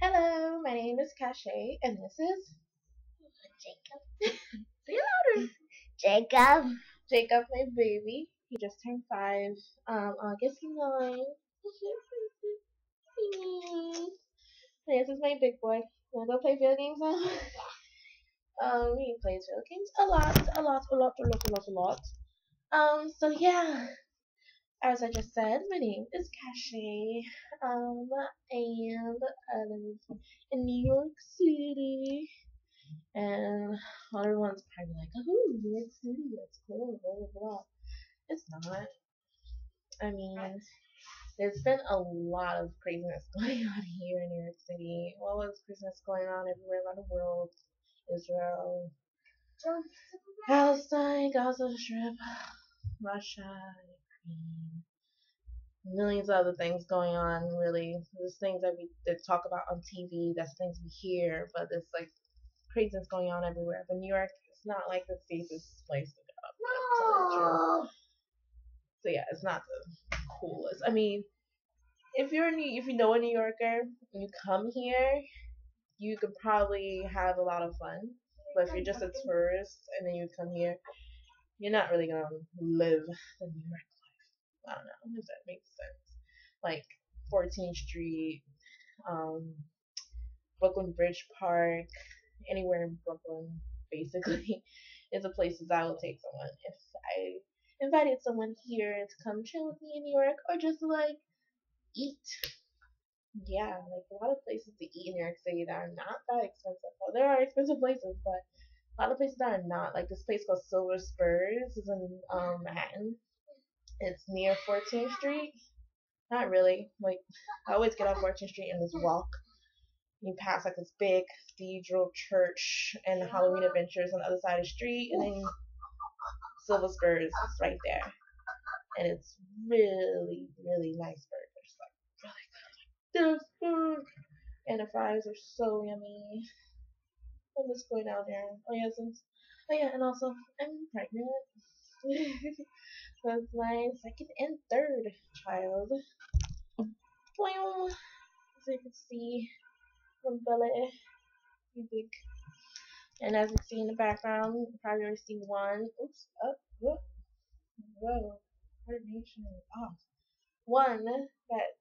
Hello, my name is Cache, and this is Jacob. say it louder. Jacob. Jacob, my baby. He just turned 5, August 9th. This is my big boy. Wanna go play video games now? He plays video games a lot, a lot. So yeah, as I just said, my name is Cache. And I live in New York City. And everyone's probably like, oh, New York City, that's cool, blah, blah, blah. It's not. I mean, there's been a lot of craziness going on here in New York City. Well, there's craziness going on everywhere around the world. Israel, Palestine, Gaza Strip, Russia, Ukraine, millions of other things going on, really. There's things that we that talk about on TV, that's things we hear, but there's like craziness going on everywhere. But New York is not like the safest place to go. No. So yeah, it's not the coolest. I mean, if you know a New Yorker and you come here, you could probably have a lot of fun. But if you're just a tourist and then you come here, you're not really gonna live the New York life. I don't know if that makes sense. Like 14th Street, um, Brooklyn Bridge Park, anywhere in Brooklyn, basically, is the places I will take someone if I invited someone here to come chill with me in New York or just like eat. Yeah, like a lot of places to eat in New York City that are not that expensive. Well, there are expensive places, but a lot of places that are not. Like this place called Silver Spurs is in Manhattan. It's near 14th Street. Not really. Like I always get off 14th Street and just walk. You pass like this big cathedral church and Halloween Adventures on the other side of the street, and then Silver Spurs is right there, and it's really really nice burgers, like really good food, and the fries are so yummy. I'm just going out there. Oh yeah, and also I'm pregnant. That's my second and third child. Well, as you can see, my belly is big. And as you see in the background, you probably already see one. Oops, up, whoop, whoa, coordination is off. One that's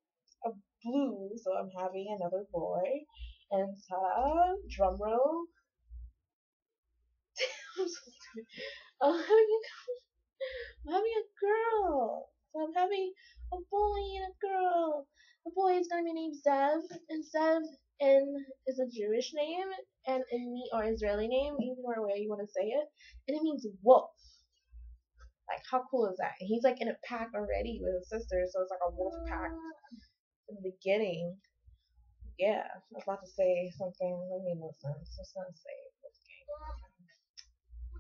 a blue, so I'm having another boy. And drum roll. I'm so stupid. I'm having a girl. So I'm having a boy and a girl. The boy is gonna be named Zev, and Zev is a Jewish name, and in or Israeli name, either way you want to say it, and it means wolf. Like how cool is that? And he's like in a pack already with his sister, so it's like a wolf pack in the beginning. Yeah, I was about to say something that made no sense. I was gonna say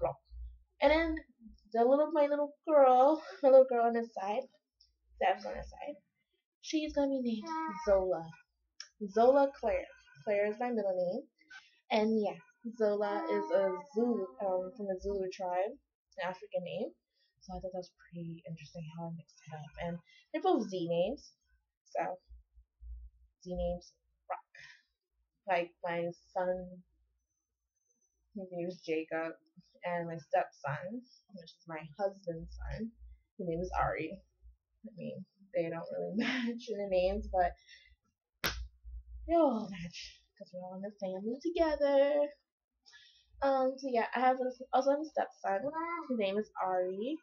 wolf. And then my little girl on his side, Zev's on his side. She's gonna be named Zola. Zola Claire. Claire is my middle name. And yeah, Zola is a Zulu, from the Zulu tribe, an African name. So I thought that was pretty interesting how I mixed it up. And they're both Z names. So Z names rock. Like my son, his name is Jacob, and my stepson, which is my husband's son, his name is Ari. I mean, they don't really match in the names, but they all match because we're all in the family together. So yeah, I have also have a stepson. His name is Ari.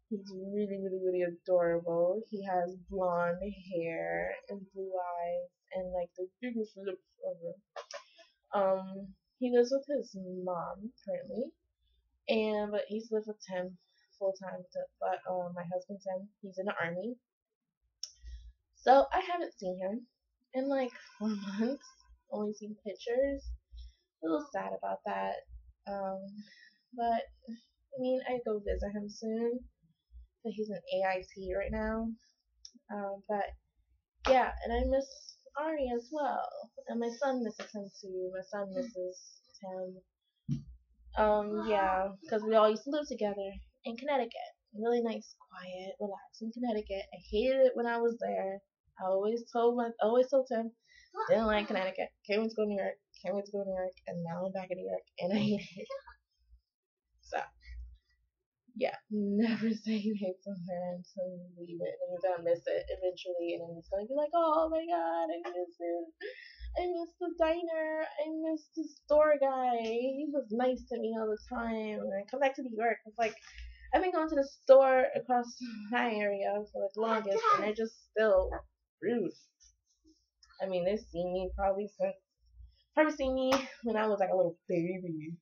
He's really, really, really adorable. He has blonde hair and blue eyes and like the biggest lips ever. He lives with his mom currently, and but he's lived with him full time. But my husband's he's in the army, so I haven't seen him in like 4 months. Only seen pictures. A little sad about that. Um, but I mean, I go visit him soon. But he's in AIT right now. But yeah, and I miss Ari as well, and my son misses him too. My son misses him. Yeah, because we all used to live together in Connecticut. Really nice, quiet, relaxing Connecticut. I hated it when I was there. I always told him Didn't like Connecticut. Can't wait to go to New York. Can't wait to go to New York. And now I'm back in New York, and I hate it. So yeah, never say you hate somewhere until you leave it, and you're gonna miss it eventually, and then it's gonna be like, oh my god, I miss it. I miss the diner. I miss the store guy. He was nice to me all the time. And I come back to New York. It's like I've been going to the store across my area for like the longest, and they're just still rude. I mean, they've seen me probably seen me when I was like a little baby,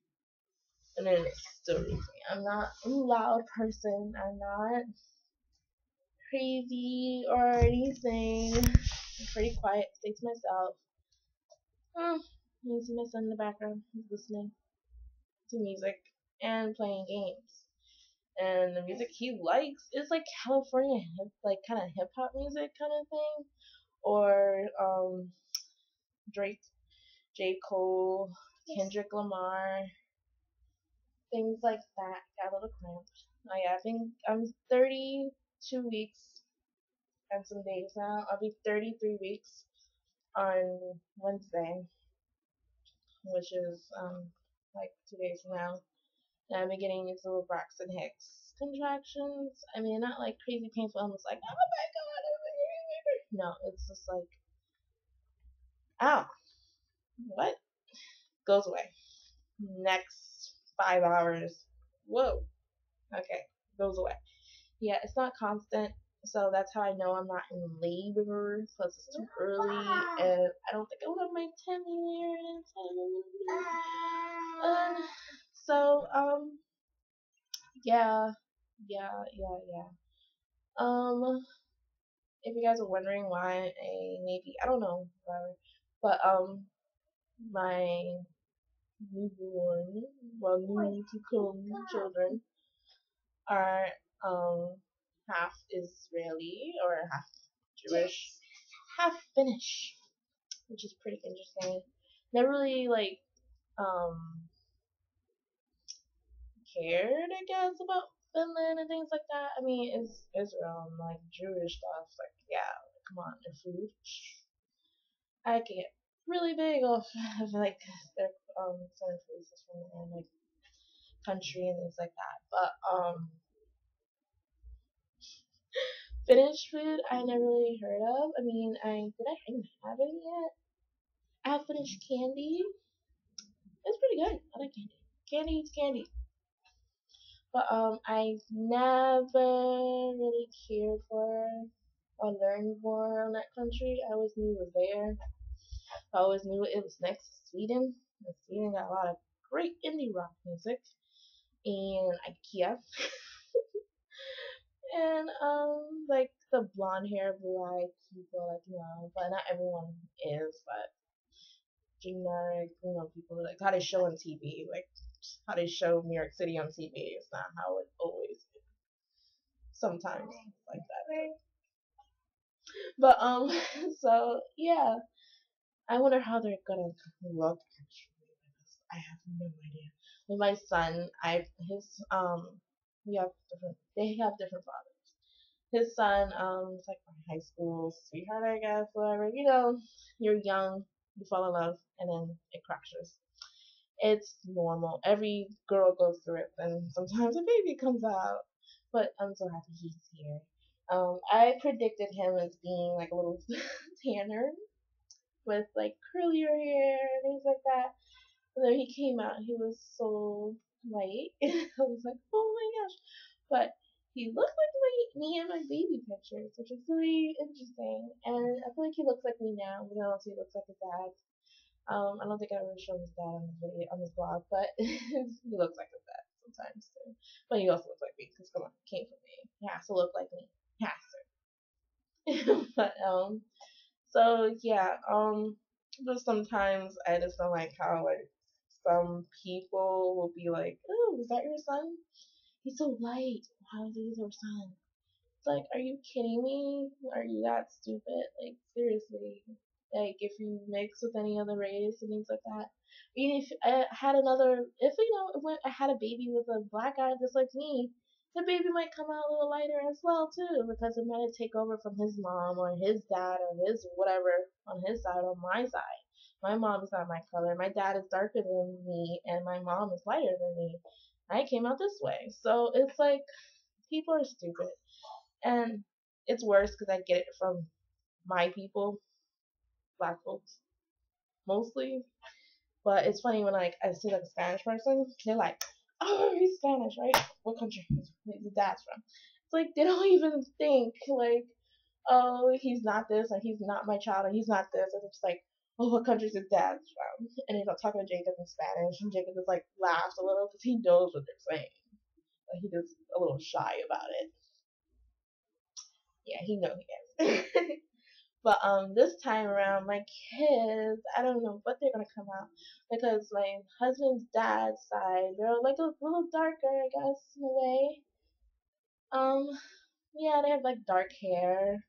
and then it's still rude to me. I'm not a loud person. I'm not crazy or anything. I'm pretty quiet. Stay to myself. You see my son in the background. He's listening to music and playing games. And the music he likes is like California like kind of hip hop music kind of thing, or Drake, J. Cole, Kendrick Lamar, things like that. Got a little cramped. I think I'm 32 weeks and some days now. I'll be 33 weeks on Wednesday, which is like 2 days from now. And I've been getting these little Braxton Hicks contractions. I mean, not like crazy painful. I'm just like, oh my god, no, it's just like, ow, what? Goes away. Next 5 hours. Whoa. Okay, goes away. Yeah, it's not constant, so that's how I know I'm not in labor. Plus, it's too early, and I don't think I'll have my 10 year in time. So, yeah, yeah. If you guys are wondering why a maybe, I don't know, whatever, but my newborn, well, new to come children are half Israeli or half Jewish, half Finnish, which is pretty interesting. Never really like um cared, I guess, about Finland and things like that. I mean, it's Israel and like Jewish stuff. Like, yeah, come on, their food. I get really big off of like their certain foods from their like country and things like that. But Finnish food I never really heard of. I mean, I didn't have any yet. I have Finnish candy. It's pretty good. I like candy. Candy is candy. But I never really cared for or learned more on that country. I always knew it was there. I always knew it was next to Sweden. And Sweden got a lot of great indie rock music and IKEA. And like the blonde hair, blue eyed people, like but not everyone is, but generic, people like how they show on TV, like how they show New York City on TV. It's not how it always is. Sometimes like that. But so yeah, I wonder how they're gonna look. I have no idea. With my son, we have different. They have different fathers. His son, is like my high school sweetheart, I guess. Whatever. You're young, you fall in love, and then it crashes. It's normal. Every girl goes through it, and sometimes a baby comes out. But I'm so happy he's here. I predicted him as being like a little tanner with like curlier hair and things like that. And then he came out, he was so white. I was like, oh my gosh. But he looked like me in my baby pictures, which is really interesting. And I feel like he looks like me now, but also he looks like his dad. I don't think I ever showed his dad on the video on his blog, but he looks like his dad sometimes too. But he also looks like me, because come on, he came from me. He has to look like me. He has to. But so yeah, but sometimes I just don't like how like some people will be like, "Oh, is that your son? He's so light. How is he your son?" It's like, are you kidding me? Are you that stupid? Like, seriously. Like, if you mix with any other race and things like that. Even if I had another, if I had a baby with a black guy just like me, the baby might come out a little lighter as well too, because it might take over from his mom or his dad or his whatever on his side or my side. My mom is not my color. My dad is darker than me, and my mom is lighter than me. I came out this way, so it's like people are stupid, and it's worse because I get it from my people, black folks mostly. But it's funny when like I see like a Spanish person, they're like, "Oh, he's Spanish, right? What country is his dad's from?" It's like they don't even think like, "Oh, he's not this, or he's not my child, or he's not this." And it's like, "Oh, what country's his dad's from?" And he's not talking to Jacob in Spanish, and Jacob just like laughs a little because he knows what they're saying, but he just a little shy about it. Yeah, he knows he is. But this time around, my kids, I don't know what they're gonna come out because my husband's dad's side, they're like a little darker, I guess, in a way. Um, yeah, they have like dark hair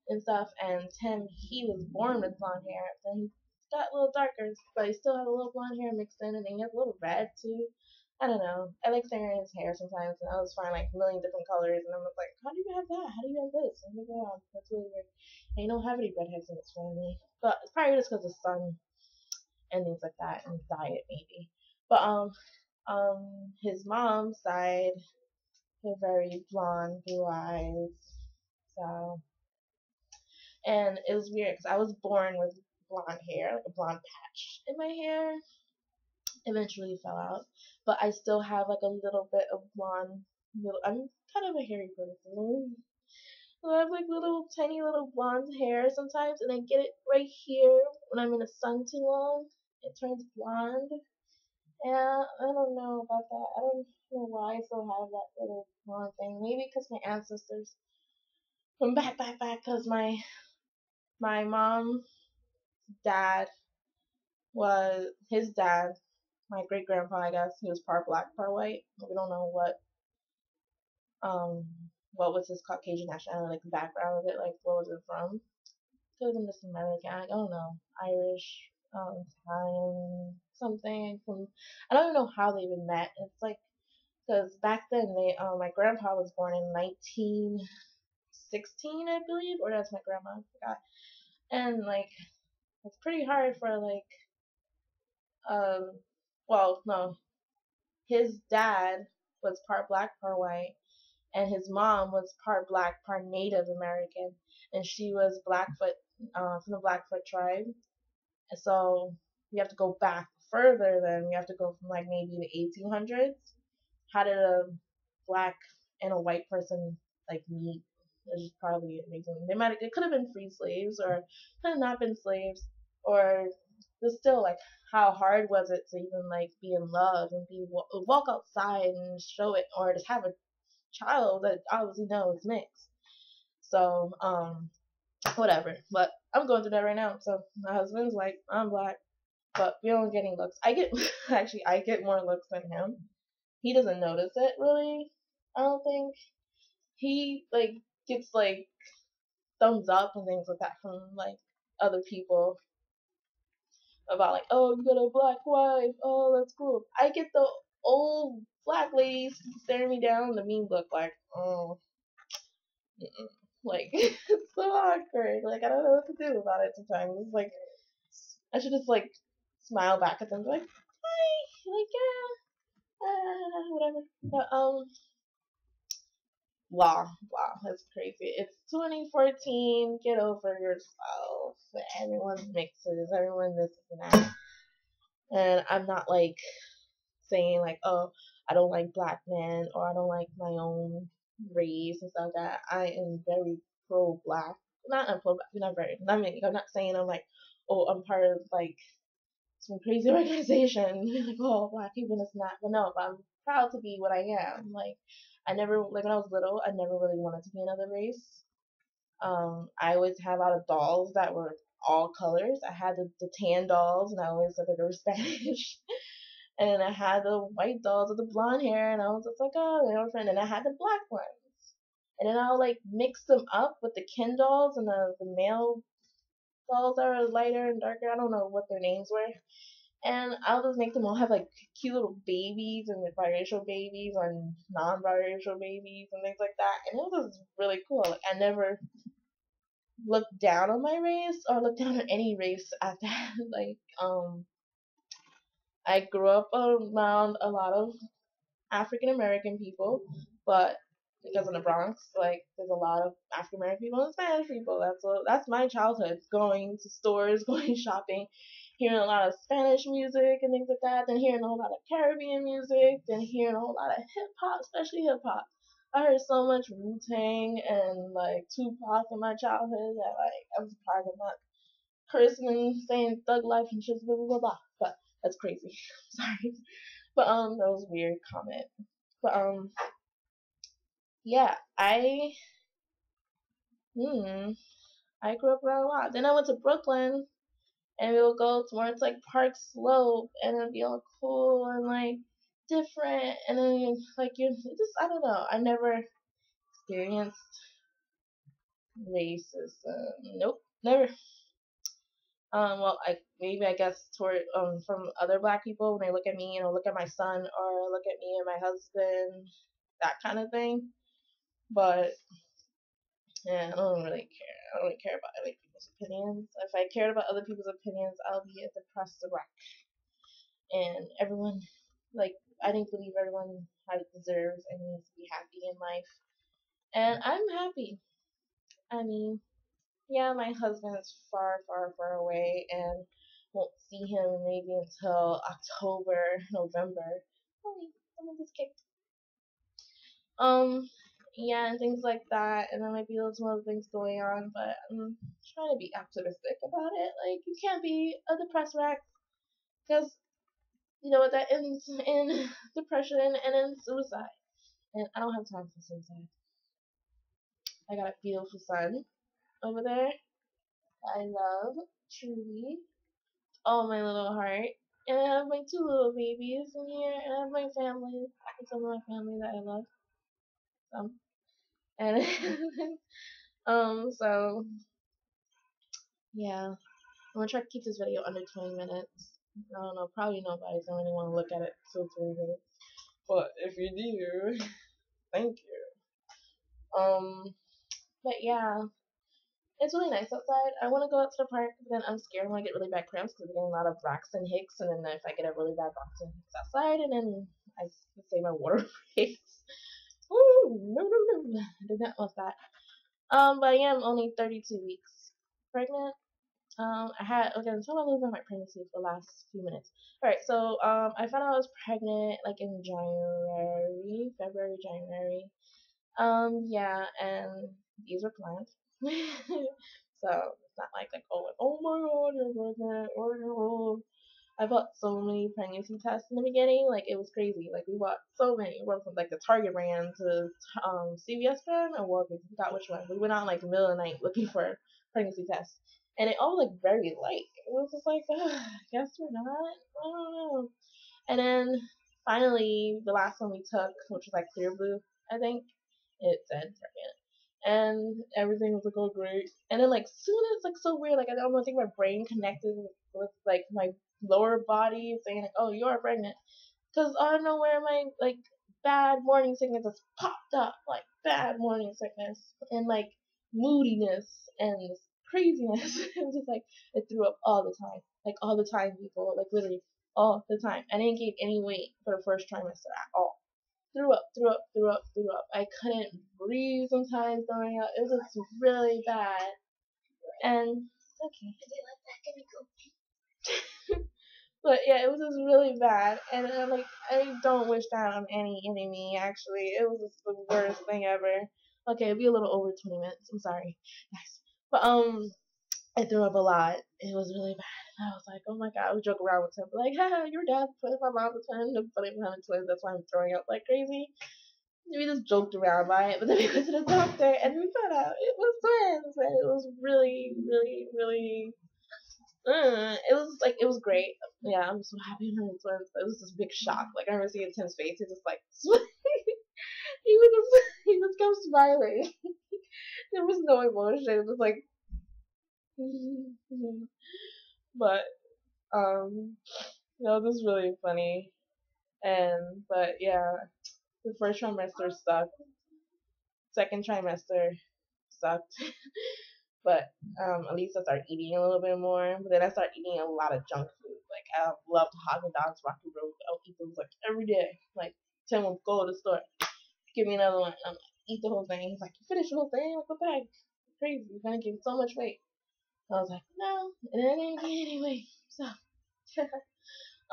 and stuff, and Tim, he was born with blonde hair, then he got a little darker, but he still had a little blonde hair mixed in, and then he has a little red too. I don't know. I like staring at his hair sometimes, and I was finding like a million different colors, and I'm like, how do you have that? How do you have this? Oh my god, that's really weird. And you don't have any redheads in this family, but it's probably just because of sun and things like that, and diet maybe. But his mom's side, they're very blonde, blue eyes, so and it was weird because I was born with blonde hair, like a blonde patch in my hair. Eventually fell out, but I still have like a little bit of blonde. I'm kind of a hairy person. So I have like little tiny little blonde hair sometimes, and I get it right here when I'm in the sun too long. It turns blonde. Yeah, I don't know about that. I don't know why I still have that little blonde thing. Maybe because my ancestors from back, because my mom's dad was his dad, my great grandpa, I guess he was part black, part white. We don't know um what was his Caucasian nationality, like the background of it, like what was it from? Could have been just American. I don't know, Irish, Italian, something from. I don't even know how they even met. It's like because back then my grandpa was born in 1916, I believe, or that's my grandma, I forgot. And like it's pretty hard for like um well no, his dad was part black, part white, and his mom was part black, part Native American, and she was Blackfoot, from the Blackfoot tribe. And so we have to go back further. Then we have to go from like maybe the 1800s. How did a black and a white person like meet? It's probably amazing. It could have been free slaves, or could have not been slaves, or but still like how hard was it to even like be in love and be walk outside and show it, or just have a child that obviously knows mixed. So whatever. But I'm going through that right now. So my husband's white, I'm black, but we don't get any looks. I get actually I get more looks than him. He doesn't notice it really. I don't think he like gets like thumbs up and things like that from like other people about like, oh, you got a black wife, oh, that's cool. I get the old black ladies staring me down, the mean look like, oh, mm-mm. Like it's so awkward. Like I don't know what to do about it sometimes. It's like I should just like smile back at them, like hi, like whatever. But blah, that's crazy. It's 2014. Get over yourself. Everyone mixes. Everyone this and that. And I'm not like saying like, oh, I don't like black men or I don't like my own race and stuff like that. I am very pro black. Not pro black, not very. I mean, I'm not saying I'm like, oh, I'm part of like some crazy organization. Like, oh, black people is not. But no, but I'm proud to be what I am. Like, I never, like when I was little, I never really wanted to be another race. I always had a lot of dolls that were all colors. I had the tan dolls, and I always thought that they were Spanish. And then I had the white dolls with the blonde hair, and I was just like, oh, they were friends. And I had the black ones. And then I'll like mix them up with the Ken dolls and the male dolls that are lighter and darker. I don't know what their names were. And I'll just make them all have like cute little babies and like biracial babies and non-biracial babies and things like that. And it was just really cool. Like I never looked down on my race or looked down on any race at that. Like I grew up around a lot of African American people, but because in the Bronx, like there's a lot of African American people and Spanish people. That's my childhood. Going to stores, going shopping, hearing a lot of Spanish music and things like that. Then hearing a whole lot of Caribbean music. Then hearing a whole lot of hip hop, especially hip hop. I heard so much Wu Tang and like Tupac in my childhood that like I'm surprised I'm not cursing saying thug life and shit blah blah blah blah. But that's crazy. Sorry. But that was a weird comment. But yeah, hmm, I grew up around a lot. Then I went to Brooklyn, and we would go towards like Park Slope, and it'd be all cool and like different. And then you just I don't know. I never experienced racism. Nope, never. Well, I guess toward from other black people when they look at me, look at my son or look at me and my husband, that kind of thing. But yeah, I don't really care. I don't really care about other people's opinions. If I cared about other people's opinions, I'll be a depressed wreck. And everyone, like, I didn't believe everyone deserves and needs to be happy in life. And I'm happy. I mean, yeah, my husband is far, far, far away and won't see him maybe until October, November. Holy, someone just kicked. Um, yeah, and things like that, and there might be some other things going on, but I'm trying to be optimistic about it. Like, you can't be a depressed wreck, because you know what, that ends in depression and in suicide. And I don't have time for suicide. I got a beautiful son over there. I love truly all my little heart. And I have my two little babies in here, and I have my family, some of my family that I love. And so yeah, I'm gonna try to keep this video under 20 minutes. I don't know, probably nobody's gonna really want to look at it till 20 minutes. But if you do, thank you. But yeah, it's really nice outside. I want to go out to the park, but then I'm scared I'm gonna get really bad cramps because I'm getting a lot of Braxton Hicks, and then if I get a really bad Braxton Hicks outside, and then I say my water breaks. Ooh, no, no, no, I did not want that. But I am only 32 weeks pregnant. I had okay. I'm talking about my pregnancy for the last few minutes. All right, so I found out I was pregnant like in January, February, January. Yeah, and these were planned. So it's not like oh my god, you're pregnant, or you're I bought so many pregnancy tests in the beginning, like it was crazy. Like we bought so many. We went from like the Target brand to CVS brand or Walgreens. I forgot which one. We went out in like the middle of the night looking for pregnancy tests, and it all like very light. It was just like, I guess we're not. I don't know. And then finally, the last one we took, which was like clear blue, I think, it said pregnant. And everything was like all great. And then like soon it's like so weird, like I don't think my brain connected with like my lower body saying like, oh, you're pregnant. Because out of nowhere my like bad morning sickness just popped up, like bad morning sickness and like moodiness and craziness. It was just like it threw up all the time. Like all the time, people, like literally all the time. I didn't gain any weight for the first trimester at all. Threw up, threw up, threw up, threw up. I couldn't breathe sometimes throwing up. It was really bad. And okay. But yeah, it was just really bad. And like I don't wish that on any enemy actually. It was just the worst thing ever. Okay, it'll be a little over 20 minutes. I'm sorry, guys. But I threw up a lot. It was really bad. I was like, oh my god, I would joke around with him, like, haha, your dad's twins, my mom's a twin, but I'm having twins, that's why I'm throwing up like crazy. We just joked around by it, but then we went to the doctor and we found out it was twins, and it was really, really, really. It was great. Yeah, I'm so happy I'm having twins. It was this big shock. Like I remember seeing Tim's face. He was just like, he just kept smiling. There was no emotion. It was like, but um, This is really funny. But yeah, the first trimester sucked. Second trimester sucked. But at least I started eating a little bit more. But then I started eating a lot of junk food. Like I loved Haagen Dazs, Rocky Road. I would eat those like every day. Like Tim would go to the store, give me another one, and I'm like, eat the whole thing. He's like, you finish the whole thing? Like, what the heck? Crazy. You're gonna gain so much weight. I was like, no, and then I didn't gain any weight. So,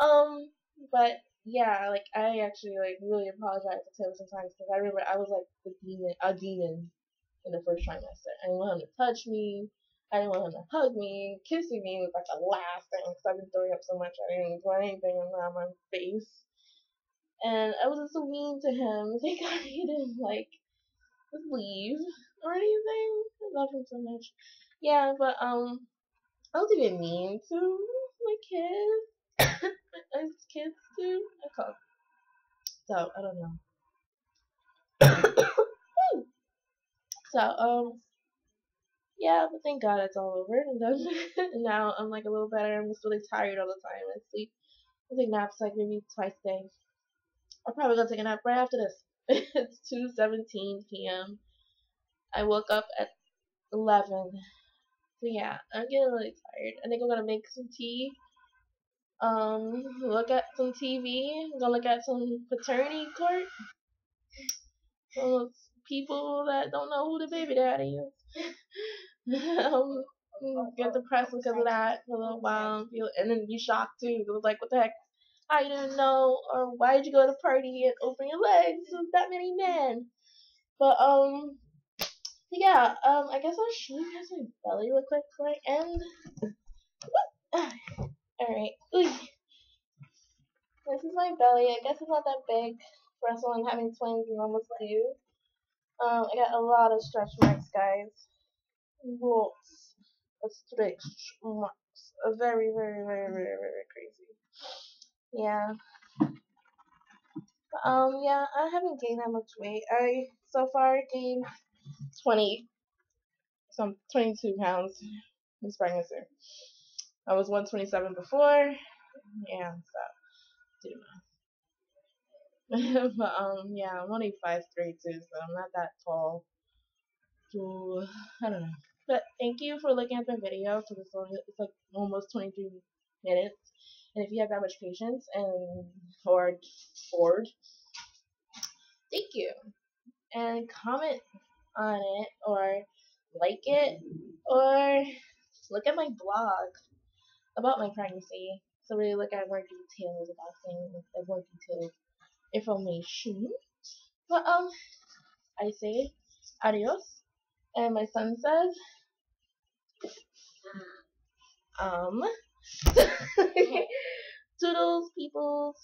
um, but yeah, like I actually like really apologize to Tim sometimes because I remember I was like a demon in the first trimester. I didn't want him to touch me. I didn't want him to hug me. Kissing me was like the last thing because I've been throwing up so much. I didn't want anything around my face. And I was so mean to him. Thank God he didn't like just leave or anything. I love him so much. Yeah, but I was even mean to my kids. As kids do. I call. So I don't know. So yeah, but thank God it's all over and done. And now I'm like a little better. I'm just really tired all the time. I take naps like maybe twice a day. I'm probably gonna take a nap right after this. It's 2:17 p.m. I woke up at 11. So yeah, I'm getting really tired. I think I'm gonna make some tea. Look at some TV. I'm gonna look at some paternity court. Those people that don't know who the baby daddy is. Get depressed because of that for a little while, and then be shocked too. It was like, what the heck? I didn't know, or why did you go to the party and open your legs with that many men? But yeah, I guess I'll show you guys my belly real quick before I end. Alright. This is my belly. I guess it's not that big for someone having twins and almost do. I got a lot of stretch marks, guys. Lots of stretch marks. Very, very, very, very, very crazy. Yeah. Yeah, I haven't gained that much weight. I so far gained 22 pounds this pregnancy. I was 127 before. Yeah, so do the math. But yeah, I'm only 5'3" too, so I'm not that tall. So I don't know. But thank you for looking at my video for this long. It's like almost 23 minutes. And if you have that much patience and or bored, thank you. And comment on it or like it or look at my blog about my pregnancy. So really look at more details about things and more detailed information. But I say adios. And my son says um toodles peoples.